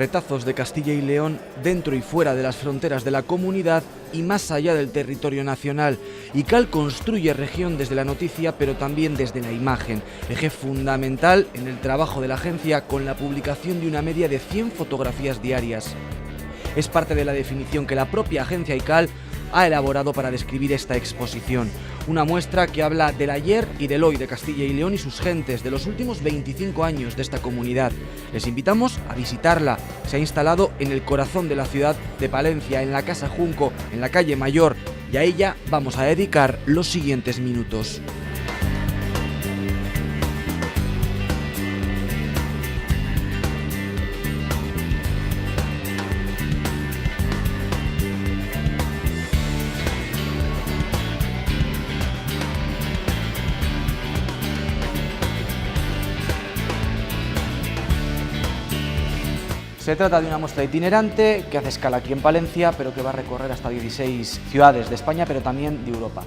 Retazos de Castilla y León dentro y fuera de las fronteras de la comunidad y más allá del territorio nacional. ICAL construye región desde la noticia, pero también desde la imagen, eje fundamental en el trabajo de la agencia con la publicación de una media de 100 fotografías diarias. Es parte de la definición que la propia agencia ICAL ha elaborado para describir esta exposición. Una muestra que habla del ayer y del hoy de Castilla y León y sus gentes, de los últimos 25 años de esta comunidad. Les invitamos a visitarla. Se ha instalado en el corazón de la ciudad de Palencia, en la Casa Junco, en la calle Mayor, y a ella vamos a dedicar los siguientes minutos. Se trata de una muestra itinerante que hace escala aquí en Palencia, pero que va a recorrer hasta 16 ciudades de España, pero también de Europa.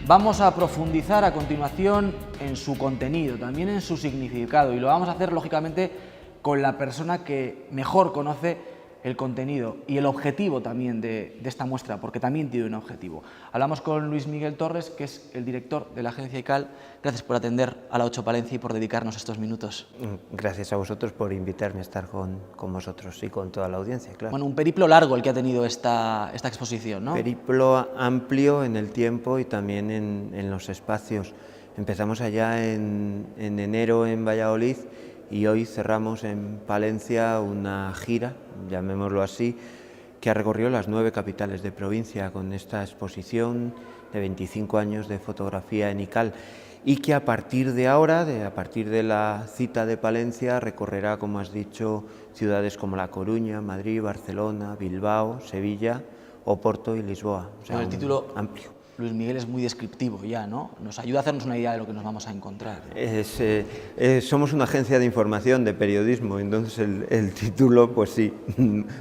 Vamos a profundizar a continuación en su contenido, también en su significado, y lo vamos a hacer lógicamente con la persona que mejor conoce el contenido y el objetivo también de esta muestra, porque también tiene un objetivo. Hablamos con Luis Miguel Torres, que es el director de la agencia ICAL. Gracias por atender a la 8 Palencia y por dedicarnos estos minutos. Gracias a vosotros por invitarme a estar con vosotros y con toda la audiencia, claro. Bueno, un periplo largo el que ha tenido esta exposición, ¿no? Periplo amplio en el tiempo y también en los espacios. Empezamos allá en enero en Valladolid y hoy cerramos en Palencia una gira, llamémoslo así, que ha recorrido las 9 capitales de provincia con esta exposición de 25 años de fotografía en ICAL y que a partir de ahora, a partir de la cita de Palencia, recorrerá, como has dicho, ciudades como La Coruña, Madrid, Barcelona, Bilbao, Sevilla, Oporto y Lisboa. O sea, el título amplio. Luis Miguel es muy descriptivo ya, ¿no? Nos ayuda a hacernos una idea de lo que nos vamos a encontrar. Somos una agencia de información, de periodismo, entonces el título, pues sí,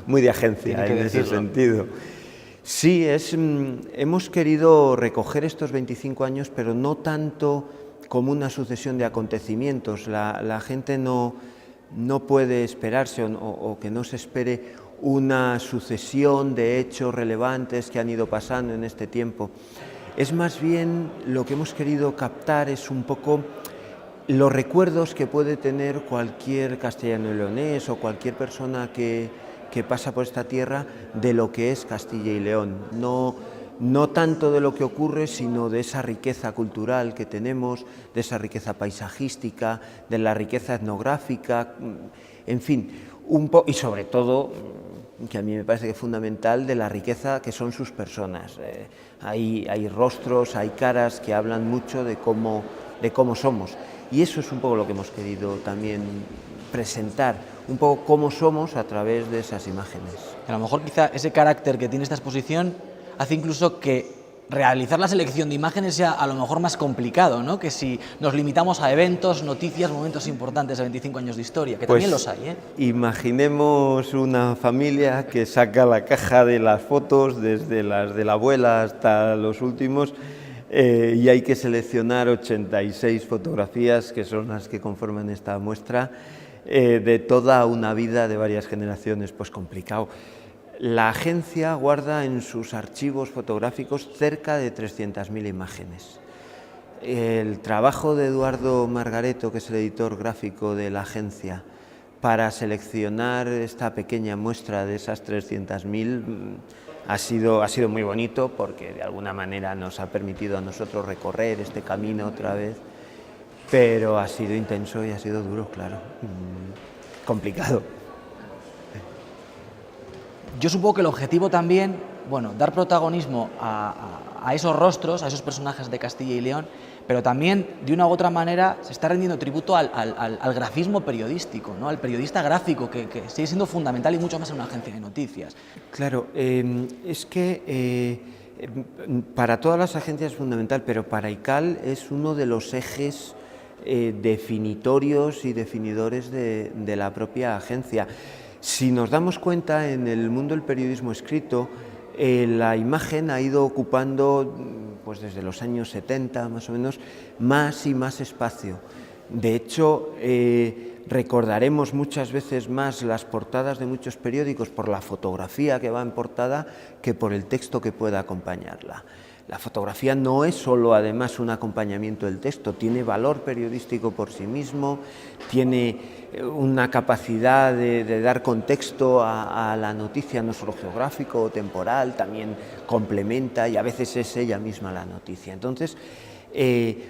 muy de agencia en ese sentido. Sí, hemos querido recoger estos 25 años, pero no tanto como una sucesión de acontecimientos. La gente no puede esperarse o que no se espere una sucesión de hechos relevantes que han ido pasando en este tiempo. Es más bien lo que hemos querido captar es un poco los recuerdos que puede tener cualquier castellano y leonés o cualquier persona que pasa por esta tierra de lo que es Castilla y León. No tanto de lo que ocurre, sino de esa riqueza cultural que tenemos, de esa riqueza paisajística, de la riqueza etnográfica, en fin, y sobre todo, que a mí me parece que es fundamental, de la riqueza que son sus personas. Hay rostros, hay caras que hablan mucho de cómo somos, y eso es un poco lo que hemos querido también presentar, un poco cómo somos a través de esas imágenes. A lo mejor quizá ese carácter que tiene esta exposición hace incluso que realizar la selección de imágenes sea a lo mejor más complicado, ¿no? Que si nos limitamos a eventos, noticias, momentos importantes de 25 años de historia, que también los hay, ¿eh? Imaginemos una familia que saca la caja de las fotos, desde las de la abuela hasta los últimos, y hay que seleccionar 86 fotografías, que son las que conforman esta muestra, de toda una vida de varias generaciones, pues complicado. La agencia guarda en sus archivos fotográficos cerca de 300.000 imágenes. El trabajo de Eduardo Margareto, que es el editor gráfico de la agencia, para seleccionar esta pequeña muestra de esas 300.000 ha sido muy bonito, porque de alguna manera nos ha permitido a nosotros recorrer este camino otra vez, pero ha sido intenso y ha sido duro, claro, complicado. Yo supongo que el objetivo también, bueno, dar protagonismo a esos rostros, a esos personajes de Castilla y León, pero también, de una u otra manera, se está rendiendo tributo al grafismo periodístico, ¿no? Al periodista gráfico, que sigue siendo fundamental y mucho más en una agencia de noticias. Claro, es que para todas las agencias es fundamental, pero para ICAL es uno de los ejes definitorios y definidores de la propia agencia. Si nos damos cuenta, en el mundo del periodismo escrito, la imagen ha ido ocupando, pues desde los años 70 más o menos, más y más espacio. De hecho, recordaremos muchas veces más las portadas de muchos periódicos por la fotografía que va en portada que por el texto que pueda acompañarla. La fotografía no es solo, además, un acompañamiento del texto, tiene valor periodístico por sí mismo, tiene una capacidad de dar contexto a la noticia, no solo geográfico o temporal, también complementa y a veces es ella misma la noticia. Entonces,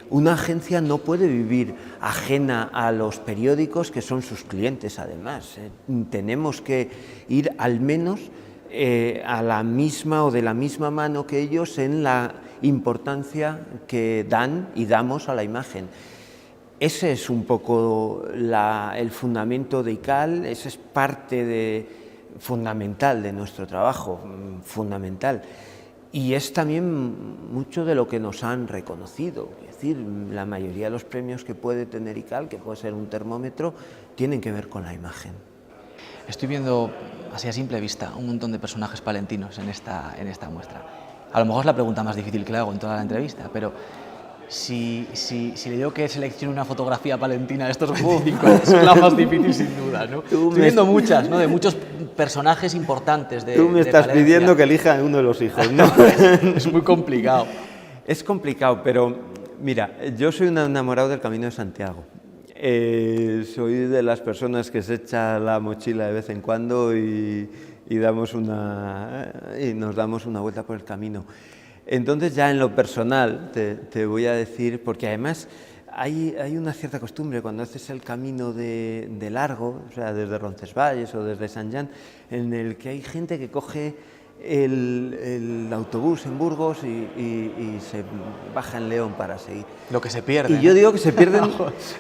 una agencia no puede vivir ajena a los periódicos que son sus clientes, además. Tenemos que ir al menos a la misma o de la misma mano que ellos en la importancia que dan y damos a la imagen. Ese es un poco el fundamento de ICAL, esa es parte fundamental de nuestro trabajo, fundamental. Y es también mucho de lo que nos han reconocido, es decir, la mayoría de los premios que puede tener ICAL, que puede ser un termómetro, tienen que ver con la imagen. Estoy viendo, así a simple vista, un montón de personajes palentinos en esta muestra. A lo mejor es la pregunta más difícil que le hago en toda la entrevista, pero si le digo que seleccione una fotografía palentina de estos 25 años, es la más difícil sin duda, ¿no? Estoy viendo muchas, ¿no? De muchos personajes importantes de Tú me estás pidiendo que elija uno de los hijos, ¿no? Es muy complicado. Es complicado, pero mira, yo soy un enamorado del Camino de Santiago. Soy de las personas que se echa la mochila de vez en cuando y nos damos una vuelta por el camino. Entonces, ya en lo personal te voy a decir, porque además hay una cierta costumbre cuando haces el camino de largo, o sea, desde Roncesvalles o desde Sant Jan, en el que hay gente que coge el autobús en Burgos y se baja en León para seguir. Lo que se pierde. Y yo digo que se pierden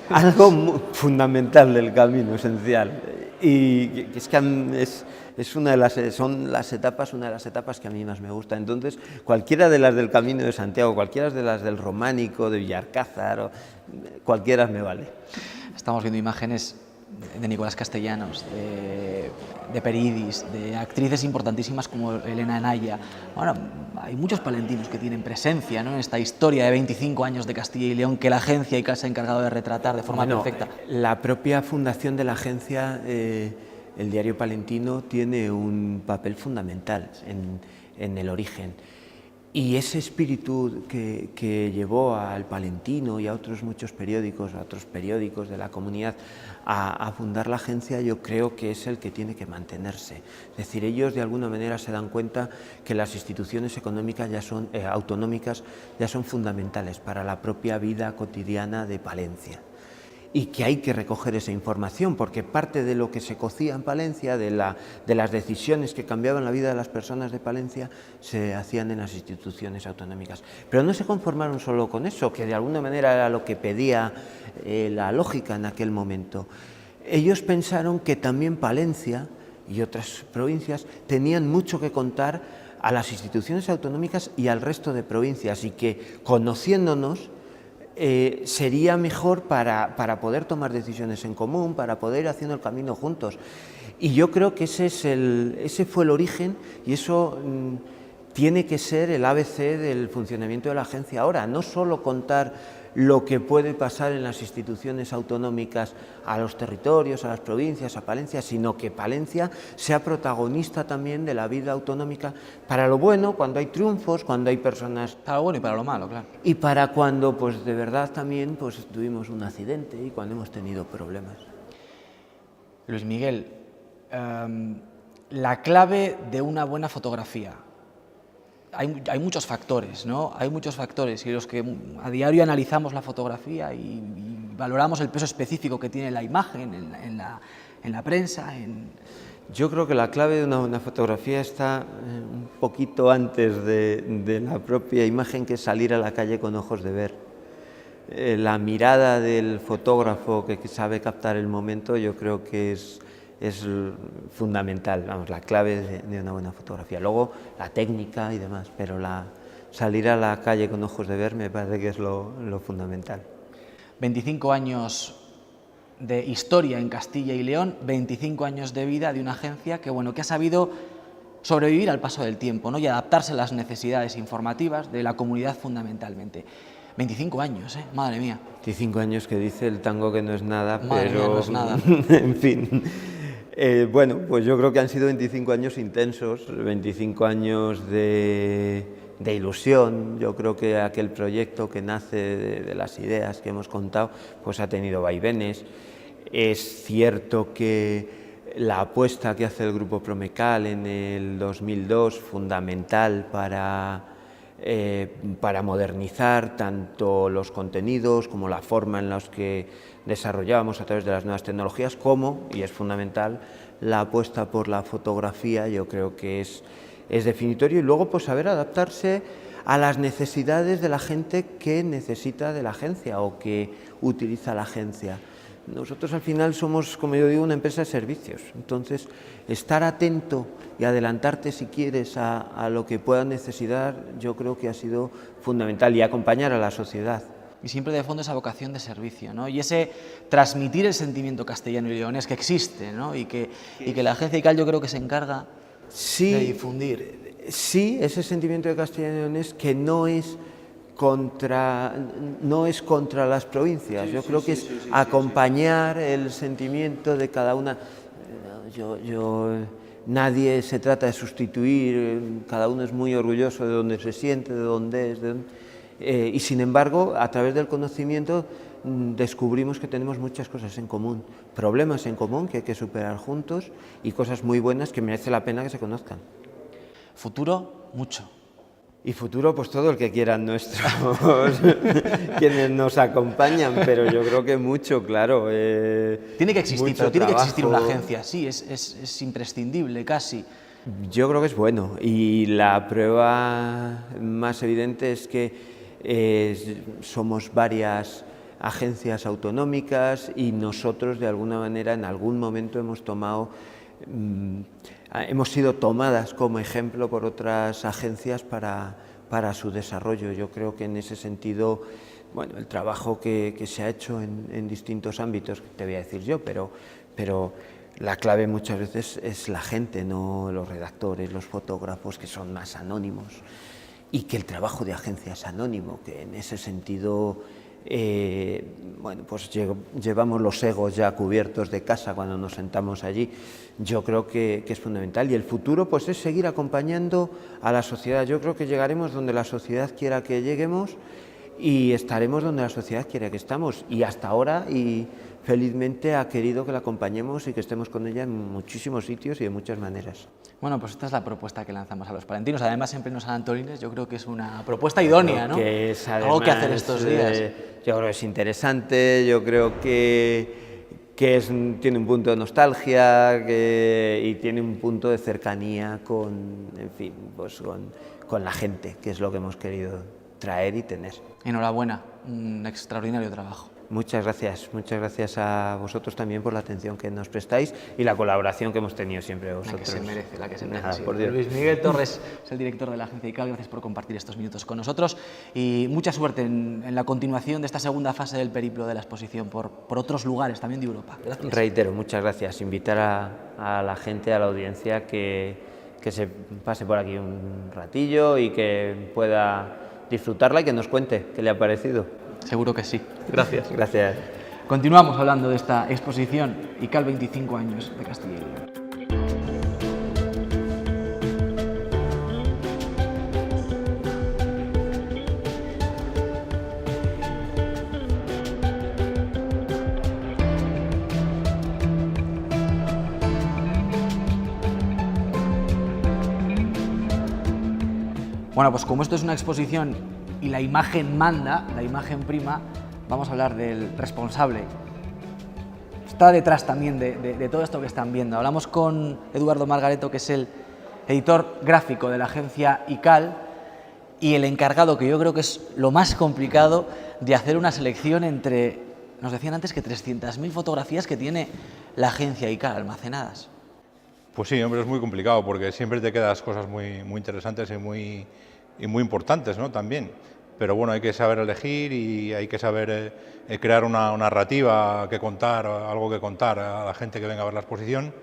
algo fundamental del camino, esencial. Y es que son las etapas, una de las etapas que a mí más me gusta. Entonces, cualquiera de las del Camino de Santiago, cualquiera de las del Románico, de Villarcázar, cualquiera me vale. Estamos viendo imágenes de Nicolás Castellanos, de Peridis, de actrices importantísimas como Elena Anaya. Bueno, hay muchos palentinos que tienen presencia, ¿no?, en esta historia de 25 años de Castilla y León que la agencia ICAL se ha encargado de retratar de forma perfecta. La propia fundación de la agencia, el Diario Palentino, tiene un papel fundamental en el origen. Y ese espíritu que llevó al Palentino y a otros muchos periódicos, a otros periódicos de la comunidad a fundar la agencia, yo creo que es el que tiene que mantenerse. Es decir, ellos de alguna manera se dan cuenta que las instituciones económicas autonómicas ya son fundamentales para la propia vida cotidiana de Palencia. Y que hay que recoger esa información, porque parte de lo que se cocía en Palencia, de las decisiones que cambiaban la vida de las personas de Palencia, se hacían en las instituciones autonómicas. Pero no se conformaron solo con eso, que de alguna manera era lo que pedía la lógica en aquel momento. Ellos pensaron que también Palencia y otras provincias tenían mucho que contar a las instituciones autonómicas y al resto de provincias, y que, conociéndonos, sería mejor para poder tomar decisiones en común, para poder ir haciendo el camino juntos. Y yo creo que ese fue el origen, y eso tiene que ser el ABC del funcionamiento de la agencia ahora. No solo contar lo que puede pasar en las instituciones autonómicas a los territorios, a las provincias, a Palencia, sino que Palencia sea protagonista también de la vida autonómica, para lo bueno, cuando hay triunfos, cuando hay personas... Para lo bueno y para lo malo, claro. Y para cuando, pues de verdad también, pues tuvimos un accidente y cuando hemos tenido problemas. Luis Miguel, la clave de una buena fotografía. Hay muchos factores, ¿no? Hay muchos factores, y los que a diario analizamos la fotografía y valoramos el peso específico que tiene la imagen en la prensa. Yo creo que la clave de una buena fotografía está un poquito antes de la propia imagen, que es salir a la calle con ojos de ver. La mirada del fotógrafo que sabe captar el momento, yo creo que es fundamental, vamos, la clave de una buena fotografía. Luego la técnica y demás, pero salir a la calle con ojos de ver me parece que es lo fundamental. 25 años de historia en Castilla y León, 25 años de vida de una agencia que ha sabido sobrevivir al paso del tiempo, ¿no?, y adaptarse a las necesidades informativas de la comunidad fundamentalmente. 25 años, madre mía. 25 años que dice el tango que no es nada, Madre pero mía, no es nada. en fin. Bueno, pues yo creo que han sido 25 años intensos, 25 años de ilusión. Yo creo que aquel proyecto que nace de las ideas que hemos contado, pues ha tenido vaivenes. Es cierto que la apuesta que hace el Grupo Promecal en el 2002, fundamental para modernizar tanto los contenidos como la forma en la que desarrollábamos a través de las nuevas tecnologías, como, y es fundamental, la apuesta por la fotografía. Yo creo que es definitorio, y luego pues saber adaptarse a las necesidades de la gente que necesita de la agencia o que utiliza la agencia. Nosotros al final somos, como yo digo, una empresa de servicios, entonces estar atento y adelantarte si quieres a lo que puedan necesitar, yo creo que ha sido fundamental, y acompañar a la sociedad. Y siempre de fondo esa vocación de servicio, ¿no? Y ese transmitir el sentimiento castellano y leonés que existe, ¿no? y que la agencia ICAL yo creo que se encarga de difundir. Sí, ese sentimiento de castellano y leonés que no es contra las provincias. Yo creo que es acompañar el sentimiento de cada una. Nadie se trata de sustituir, cada uno es muy orgulloso de donde se siente, de dónde es, y sin embargo, a través del conocimiento descubrimos que tenemos muchas cosas en común, problemas en común que hay que superar juntos, y cosas muy buenas que merece la pena que se conozcan. Futuro, mucho. Y futuro, pues todo el que quieran nuestros, quienes nos acompañan, pero yo creo que mucho, claro. Tiene que existir, pero tiene que existir una agencia, sí, es imprescindible casi. Yo creo que es bueno, y la prueba más evidente es que somos varias agencias autonómicas, y nosotros de alguna manera en algún momento hemos sido tomadas como ejemplo por otras agencias para su desarrollo. Yo creo que en ese sentido, bueno, el trabajo que se ha hecho en distintos ámbitos, te voy a decir yo, pero la clave muchas veces es la gente, no los redactores, los fotógrafos, que son más anónimos, y que el trabajo de agencia es anónimo, que en ese sentido bueno, pues llevamos los egos ya cubiertos de casa cuando nos sentamos allí. Yo creo que es fundamental, y el futuro pues es seguir acompañando a la sociedad. Yo creo que llegaremos donde la sociedad quiera que lleguemos, y estaremos donde la sociedad quiera que estamos, y hasta ahora, y felizmente ha querido que la acompañemos y que estemos con ella en muchísimos sitios y de muchas maneras. Bueno, pues esta es la propuesta que lanzamos a los palentinos. Además, en plenos San Antolines, yo creo que es una propuesta idónea, ¿no? Que es, además, algo que hacer estos días. Yo creo que es interesante, yo creo que tiene un punto de nostalgia y tiene un punto de cercanía con la gente, que es lo que hemos querido traer y tener. Enhorabuena, un extraordinario trabajo. Muchas gracias a vosotros también por la atención que nos prestáis y la colaboración que hemos tenido siempre vosotros. La que se merece. Nada, por Dios. Luis Miguel Torres es el director de la agencia ICAL, gracias por compartir estos minutos con nosotros, y mucha suerte en la continuación de esta segunda fase del periplo de la exposición por otros lugares también de Europa. Gracias. Reitero, muchas gracias. Invitar a la gente, a la audiencia, que se pase por aquí un ratillo y que pueda disfrutarla y que nos cuente qué le ha parecido. Seguro que sí. Gracias. Gracias. Continuamos hablando de esta exposición ICAL 25 años de Castilla y León. Bueno, pues como esto es una exposición y la imagen manda, la imagen prima, vamos a hablar del responsable. Está detrás también de todo esto que están viendo. Hablamos con Eduardo Margareto, que es el editor gráfico de la agencia ICAL y el encargado, que yo creo que es lo más complicado, de hacer una selección entre, nos decían antes, que 300.000 fotografías que tiene la agencia ICAL almacenadas. Pues sí, hombre, es muy complicado porque siempre te quedas cosas muy interesantes y muy importantes, ¿no? También. Pero bueno, hay que saber elegir y hay que saber crear una narrativa que contar, algo que contar a la gente que venga a ver la exposición.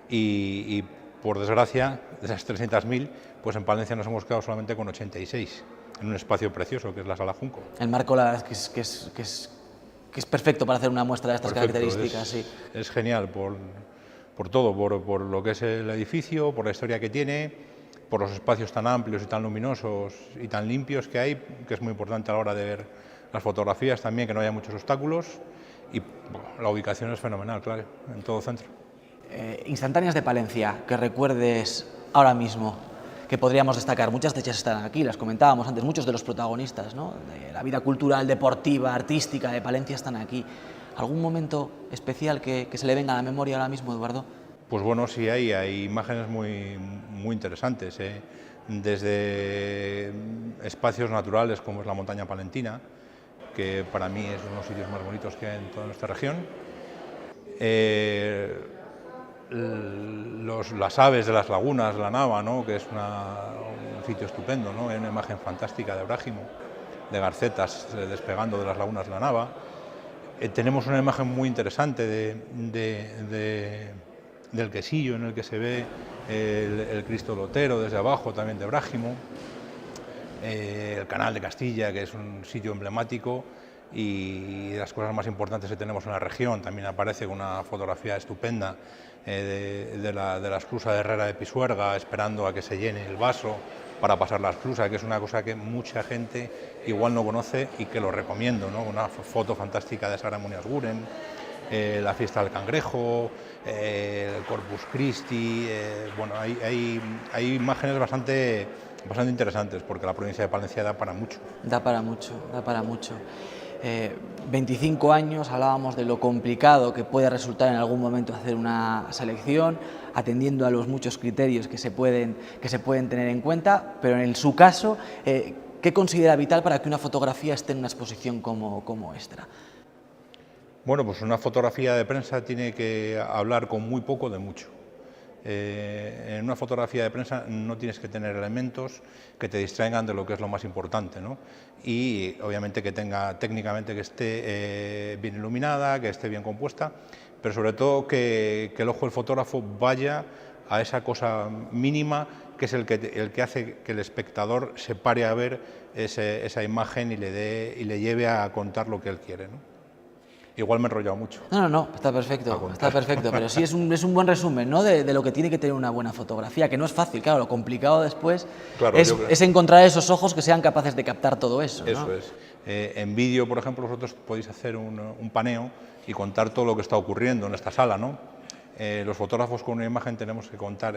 Y por desgracia, de esas 300.000, pues en Palencia nos hemos quedado solamente con 86, en un espacio precioso que es la Sala Junco. El marco, la verdad, que es perfecto para hacer una muestra de estas características. Sí. Es genial por todo, por lo que es el edificio, por la historia que tiene, por los espacios tan amplios y tan luminosos y tan limpios que hay, que es muy importante a la hora de ver las fotografías también, que no haya muchos obstáculos, y bueno, la ubicación es fenomenal, claro, en todo centro. Instantáneas de Palencia, que recuerdes ahora mismo, que podríamos destacar. Muchas de ellas están aquí, las comentábamos antes, muchos de los protagonistas, ¿no?, de la vida cultural, deportiva, artística de Palencia están aquí. ¿Algún momento especial que se le venga a la memoria ahora mismo, Eduardo? Pues bueno, sí hay imágenes muy interesantes, desde espacios naturales como es la montaña palentina, que para mí es uno de los sitios más bonitos que hay en toda nuestra región. Las aves de las lagunas, la Nava, ¿no?, que es un sitio estupendo, ¿no?, hay una imagen fantástica de Brágimo, de garcetas despegando de las lagunas de la Nava. Tenemos una imagen muy interesante del Quesillo, en el que se ve el Cristo Lotero desde abajo, también de Brágimo. El Canal de Castilla, que es un sitio emblemático, y de las cosas más importantes que tenemos en la región. También aparece una fotografía estupenda de la esclusa de Herrera de Pisuerga, esperando a que se llene el vaso para pasar la esclusa, que es una cosa que mucha gente igual no conoce y que lo recomiendo, ¿no? Una foto fantástica de Sara Munias Guren, la fiesta del cangrejo, el Corpus Christi. Bueno, hay imágenes bastante interesantes, porque la provincia de Palencia da para mucho. Da para mucho, da para mucho. 25 años, hablábamos de lo complicado que puede resultar en algún momento hacer una selección, atendiendo a los muchos criterios que se pueden tener en cuenta, pero en su caso, ¿qué considera vital para que una fotografía esté en una exposición como esta? Bueno, pues una fotografía de prensa tiene que hablar con muy poco de mucho. En una fotografía de prensa no tienes que tener elementos que te distraigan de lo que es lo más importante, ¿no? Y obviamente que tenga técnicamente que esté bien iluminada, que esté bien compuesta, pero sobre todo que el ojo del fotógrafo vaya a esa cosa mínima que es el que hace que el espectador se pare a ver esa imagen y le lleve a contar lo que él quiere, ¿no? Igual me he enrollado mucho. No, está perfecto, pero sí es un buen resumen, ¿no?, de lo que tiene que tener una buena fotografía, que no es fácil, claro, lo complicado después, claro, es encontrar esos ojos que sean capaces de captar todo eso, ¿no? Eso es. En vídeo, por ejemplo, vosotros podéis hacer un paneo y contar todo lo que está ocurriendo en esta sala, ¿no? Los fotógrafos con una imagen tenemos que contar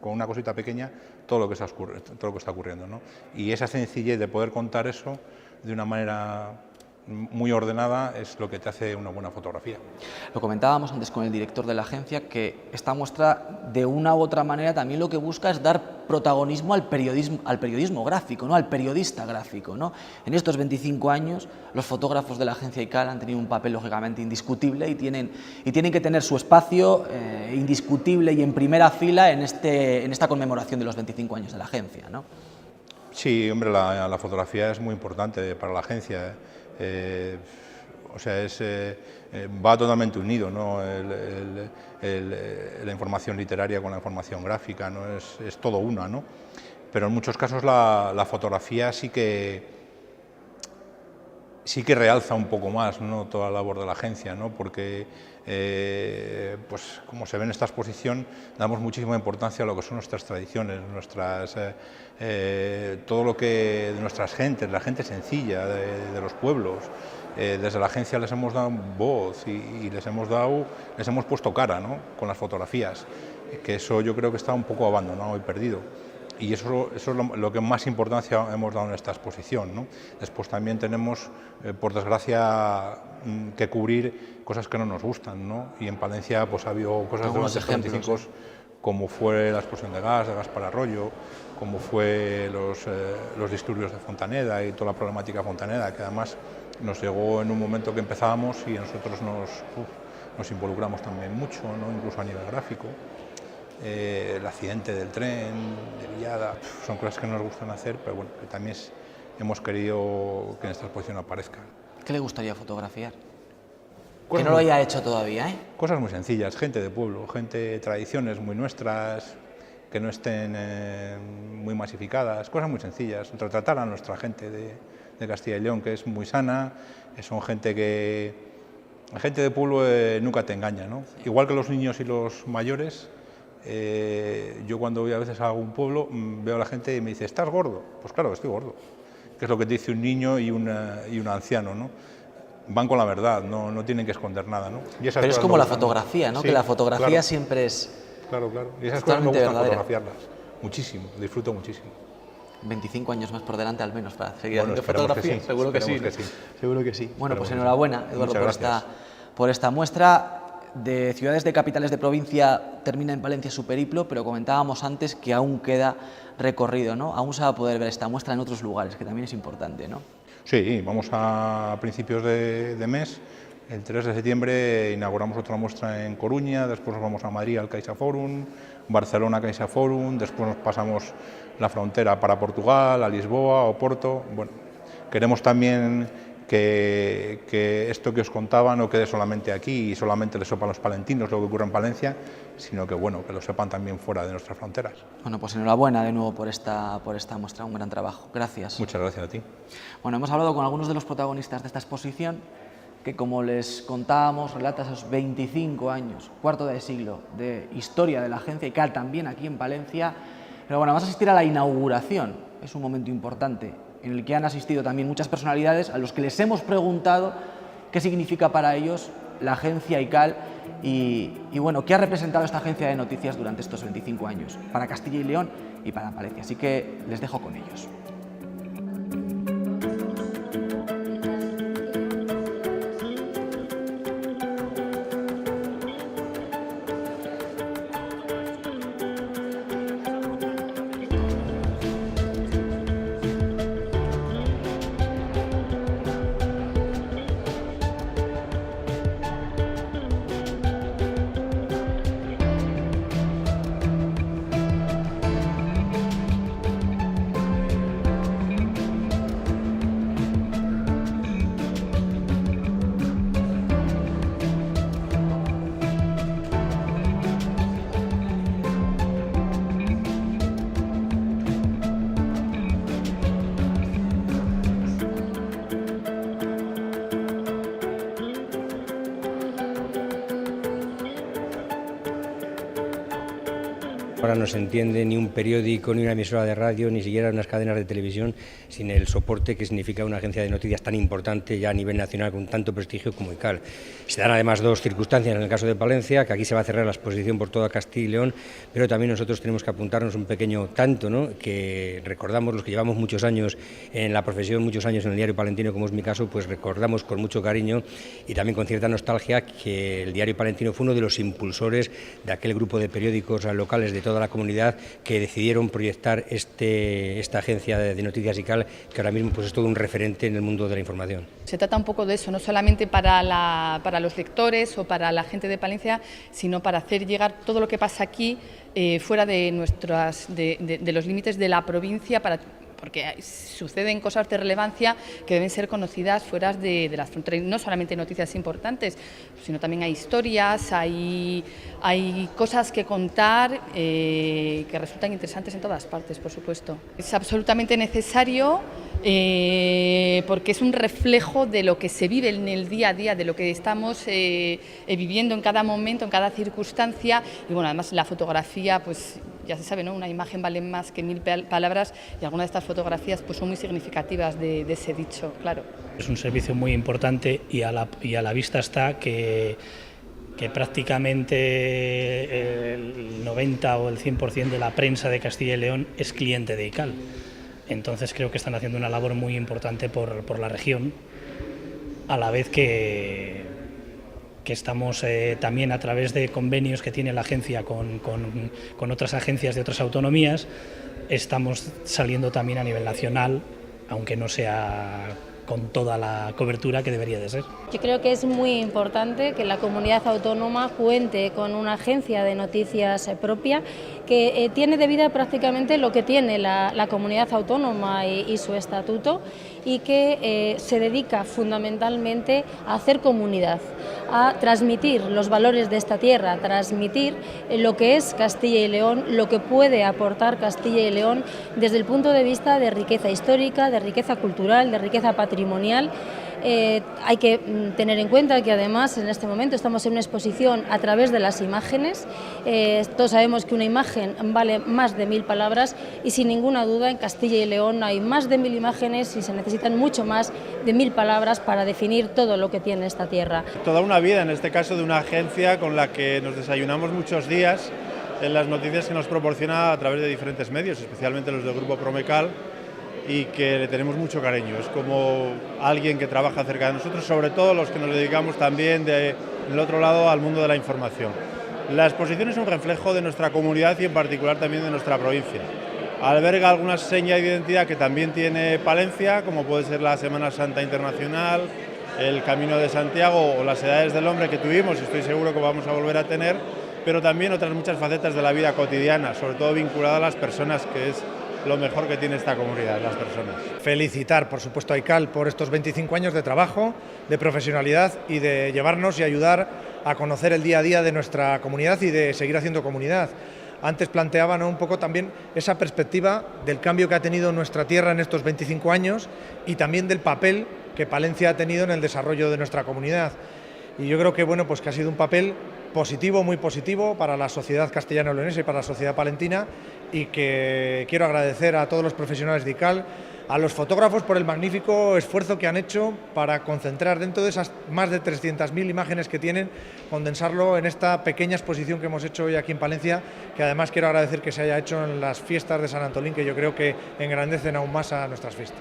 con una cosita pequeña todo lo que está ocurriendo, ¿no? Y esa sencillez de poder contar eso de una manera muy ordenada es lo que te hace una buena fotografía. Lo comentábamos antes con el director de la agencia, que esta muestra de una u otra manera también lo que busca es dar protagonismo al periodismo gráfico, ¿no?, al periodista gráfico, ¿no? En estos 25 años los fotógrafos de la agencia ICAL han tenido un papel lógicamente indiscutible y tienen que tener su espacio indiscutible y en primera fila en esta conmemoración de los 25 años de la agencia, ¿no? Sí, hombre, la fotografía es muy importante para la agencia, o sea, va totalmente unido, ¿no?, la información literaria con la información gráfica, ¿no?, es todo una, ¿no? Pero en muchos casos la fotografía sí que realza un poco más, ¿no?, toda la labor de la agencia, ¿no?, porque pues como se ve en esta exposición, damos muchísima importancia a lo que son nuestras tradiciones, todo lo que de nuestras gentes, la gente sencilla de los pueblos. Desde la agencia les hemos dado voz y les hemos puesto cara, ¿no?, con las fotografías, que eso yo creo que está un poco abandonado y perdido. Y eso es lo que más importancia hemos dado en esta exposición, ¿no? Después también tenemos, por desgracia, que cubrir cosas que no nos gustan, ¿no? Y en Palencia pues ha habido cosas durante los 25, como fue la explosión de Gaspar Arroyo, como fue los disturbios de Fontaneda y toda la problemática de Fontaneda, que además nos llegó en un momento que empezábamos y nosotros nos involucramos también mucho, ¿no?, incluso a nivel gráfico. El accidente del tren, de Villada, son cosas que no nos gustan hacer, pero bueno, que también hemos querido que en esta exposición aparezca. ¿Qué le gustaría fotografiar? Que no lo haya hecho todavía, ¿eh? Cosas muy sencillas, gente de pueblo, tradiciones muy nuestras, que no estén muy masificadas, cosas muy sencillas, retratar a nuestra gente de Castilla y León, que es muy sana, son gente que... La gente de pueblo nunca te engaña, ¿no? Igual que los niños y los mayores, yo cuando voy a veces a algún pueblo veo a la gente y me dice, ¿estás gordo? Pues claro, estoy gordo, que es lo que te dice un niño y un anciano, ¿no? Van con la verdad, no tienen que esconder nada, ¿no? Y pero es como la fotografía, ¿no? Sí, que la fotografía claro, siempre es... Claro, y esas cosas me gusta fotografiarlas, muchísimo, disfruto muchísimo. 25 años más por delante al menos para seguir haciendo fotografía, sí, seguro que sí. Seguro que sí. Bueno, pues enhorabuena, Eduardo, por esta muestra. De ciudades de capitales de provincia termina en Palencia su periplo, pero comentábamos antes que aún queda recorrido, ¿no? Aún se va a poder ver esta muestra en otros lugares, que también es importante, ¿no? Sí, vamos a principios de mes. El 3 de septiembre inauguramos otra muestra en Coruña, después nos vamos a Madrid al CaixaForum, Barcelona CaixaForum, después nos pasamos la frontera para Portugal, a Lisboa, Oporto. Bueno, queremos también que esto que os contaba no quede solamente aquí y solamente le sepan los palentinos lo que ocurre en Palencia, sino que, bueno, que lo sepan también fuera de nuestras fronteras. Bueno, pues enhorabuena de nuevo por esta muestra, un gran trabajo. Gracias. Muchas gracias a ti. Bueno, hemos hablado con algunos de los protagonistas de esta exposición, que como les contábamos, relata esos 25 años, cuarto de siglo, de historia de la agencia ICAL también aquí en Palencia. Pero bueno, vamos a asistir a la inauguración, es un momento importante, en el que han asistido también muchas personalidades a los que les hemos preguntado qué significa para ellos la agencia ICAL y bueno, qué ha representado esta agencia de noticias durante estos 25 años para Castilla y León y para Palencia. Así que les dejo con ellos. Ahora no se entiende ni un periódico, ni una emisora de radio, ni siquiera unas cadenas de televisión sin el soporte que significa una agencia de noticias tan importante ya a nivel nacional con tanto prestigio como ICAL. Se dan además dos circunstancias en el caso de Palencia, que aquí se va a cerrar la exposición por toda Castilla y León, pero también nosotros tenemos que apuntarnos un pequeño tanto, ¿no?, que recordamos los que llevamos muchos años en la profesión, muchos años en el diario palentino, como es mi caso, pues recordamos con mucho cariño y también con cierta nostalgia que el diario palentino fue uno de los impulsores de aquel grupo de periódicos locales de toda la comunidad que decidieron proyectar esta agencia de noticias ICAL, que ahora mismo pues es todo un referente en el mundo de la información. Se trata un poco de eso, no solamente para los lectores o para la gente de Palencia, sino para hacer llegar todo lo que pasa aquí fuera de los límites de la provincia, porque suceden cosas de relevancia que deben ser conocidas fuera de las fronteras. No solamente noticias importantes, sino también hay historias, hay cosas que contar que resultan interesantes en todas partes, por supuesto. Es absolutamente necesario porque es un reflejo de lo que se vive en el día a día, de lo que estamos viviendo en cada momento, en cada circunstancia. Y bueno, además la fotografía, pues ya se sabe, ¿no?, una imagen vale más que 1000 palabras, y algunas de estas fotografías pues son muy significativas de ese dicho, claro. Es un servicio muy importante y a la vista está que prácticamente el 90 o el 100% de la prensa de Castilla y León es cliente de ICAL. Entonces creo que están haciendo una labor muy importante por la región, a la vez que estamos también a través de convenios que tiene la agencia con otras agencias de otras autonomías, estamos saliendo también a nivel nacional, aunque no sea con toda la cobertura que debería de ser. Yo creo que es muy importante que la comunidad autónoma cuente con una agencia de noticias propia que tiene de vida prácticamente lo que tiene la comunidad autónoma y su estatuto, y que se dedica fundamentalmente a hacer comunidad, a transmitir los valores de esta tierra, a transmitir lo que es Castilla y León, lo que puede aportar Castilla y León desde el punto de vista de riqueza histórica, de riqueza cultural, de riqueza patrimonial. Hay que tener en cuenta que además en este momento estamos en una exposición a través de las imágenes. Todos sabemos que una imagen vale más de 1000 palabras, y sin ninguna duda en Castilla y León hay más de 1000 imágenes y se necesitan mucho más de 1000 palabras para definir todo lo que tiene esta tierra. Toda una vida, en este caso de una agencia con la que nos desayunamos muchos días en las noticias que nos proporciona a través de diferentes medios, especialmente los del Grupo Promecal, y que le tenemos mucho cariño. Es como alguien que trabaja cerca de nosotros, sobre todo los que nos dedicamos también del otro lado al mundo de la información. La exposición es un reflejo de nuestra comunidad y en particular también de nuestra provincia. Alberga alguna seña de identidad que también tiene Palencia, como puede ser la Semana Santa Internacional, el Camino de Santiago o las Edades del Hombre que tuvimos, y estoy seguro que vamos a volver a tener, pero también otras muchas facetas de la vida cotidiana, sobre todo vinculada a las personas, que es lo mejor que tiene esta comunidad, las personas. Felicitar, por supuesto, a ICAL por estos 25 años de trabajo, de profesionalidad y de llevarnos y ayudar a conocer el día a día de nuestra comunidad y de seguir haciendo comunidad. Antes planteaban un poco también esa perspectiva del cambio que ha tenido nuestra tierra en estos 25 años y también del papel que Palencia ha tenido en el desarrollo de nuestra comunidad. Y yo creo que, bueno, pues que ha sido un papel positivo, muy positivo para la sociedad castellano-leonesa y para la sociedad palentina, y que quiero agradecer a todos los profesionales de ICAL, a los fotógrafos por el magnífico esfuerzo que han hecho para concentrar dentro de esas más de 300.000 imágenes que tienen, condensarlo en esta pequeña exposición que hemos hecho hoy aquí en Palencia, que además quiero agradecer que se haya hecho en las fiestas de San Antolín, que yo creo que engrandecen aún más a nuestras fiestas.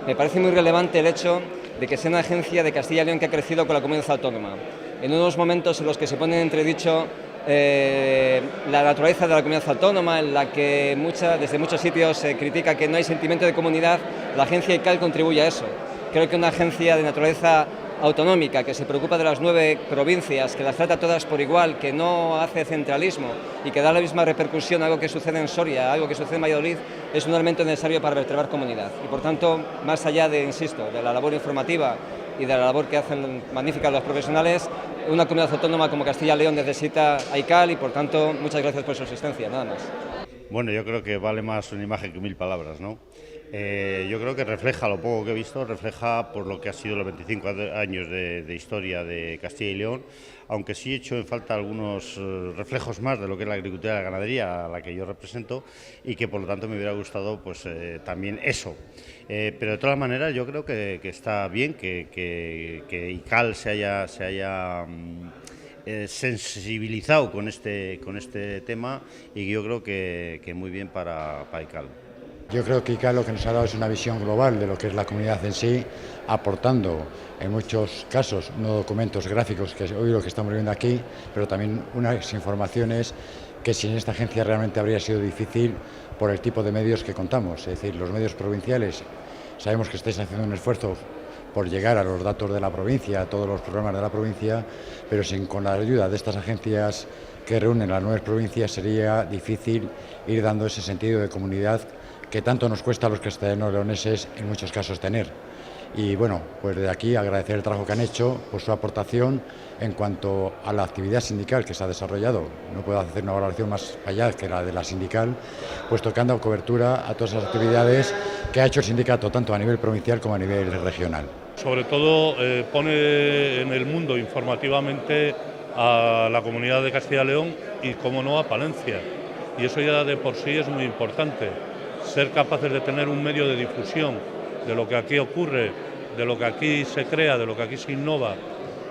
Me parece muy relevante el hecho de que sea una agencia de Castilla y León que ha crecido con la comunidad autónoma. En unos momentos en los que se pone en entredicho la naturaleza de la comunidad autónoma, en la que desde muchos sitios se critica que no hay sentimiento de comunidad, la agencia ICAL contribuye a eso. Creo que una agencia de naturaleza autonómica que se preocupa de las 9 provincias, que las trata todas por igual, que no hace centralismo y que da la misma repercusión a algo que sucede en Soria, algo que sucede en Valladolid, es un elemento necesario para vertebrar comunidad. Y por tanto, más allá de, insisto, de la labor informativa y de la labor que hacen magnífica los profesionales, una comunidad autónoma como Castilla y León necesita a ICAL, y por tanto, muchas gracias por su asistencia, nada más. Bueno, yo creo que vale más una imagen que 1000 palabras, ¿no? Yo creo que refleja, lo poco que he visto, refleja por lo que ha sido los 25 años de historia de Castilla y León, aunque sí he hecho en falta algunos reflejos más de lo que es la agricultura y la ganadería a la que yo represento, y que por lo tanto me hubiera gustado pues también eso. Pero de todas maneras yo creo que está bien que ICAL se haya sensibilizado con este tema, y yo creo que muy bien para ICAL. Yo creo que ICAL lo que nos ha dado es una visión global de lo que es la comunidad en sí, aportando en muchos casos no documentos gráficos, que es hoy lo que estamos viendo aquí, pero también unas informaciones que sin esta agencia realmente habría sido difícil por el tipo de medios que contamos. Es decir, los medios provinciales, sabemos que estáis haciendo un esfuerzo por llegar a los datos de la provincia, a todos los programas de la provincia, pero con la ayuda de estas agencias que reúnen las 9 provincias sería difícil ir dando ese sentido de comunidad que tanto nos cuesta a los castellano-leoneses en muchos casos tener. Y bueno, pues de aquí agradecer el trabajo que han hecho, por su aportación en cuanto a la actividad sindical que se ha desarrollado. No puedo hacer una valoración más allá que la de la sindical, puesto que han dado cobertura a todas las actividades que ha hecho el sindicato, tanto a nivel provincial como a nivel regional. Sobre todo pone en el mundo informativamente a la comunidad de Castilla y León y, como no, a Palencia. Y eso ya de por sí es muy importante. Ser capaces de tener un medio de difusión de lo que aquí ocurre, de lo que aquí se crea, de lo que aquí se innova,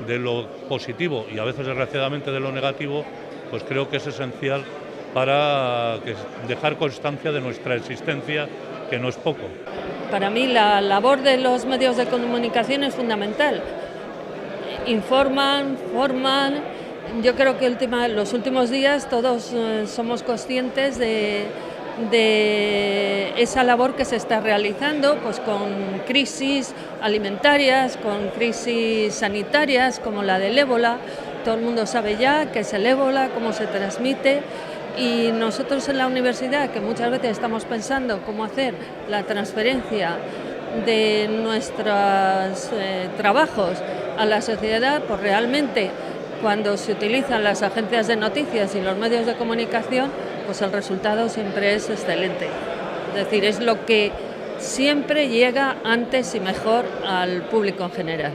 de lo positivo y a veces desgraciadamente de lo negativo, pues creo que es esencial para dejar constancia de nuestra existencia, que no es poco. Para mí la labor de los medios de comunicación es fundamental. Informan, forman. Yo creo que los últimos días todos somos conscientes de esa labor que se está realizando, pues con crisis alimentarias, con crisis sanitarias como la del ébola. Todo el mundo sabe ya qué es el ébola, cómo se transmite, Y nosotros en la universidad, que muchas veces estamos pensando cómo hacer la transferencia de nuestros trabajos a la sociedad, pues realmente cuando se utilizan las agencias de noticias y los medios de comunicación, pues el resultado siempre es excelente. Es decir, es lo que siempre llega antes y mejor al público en general.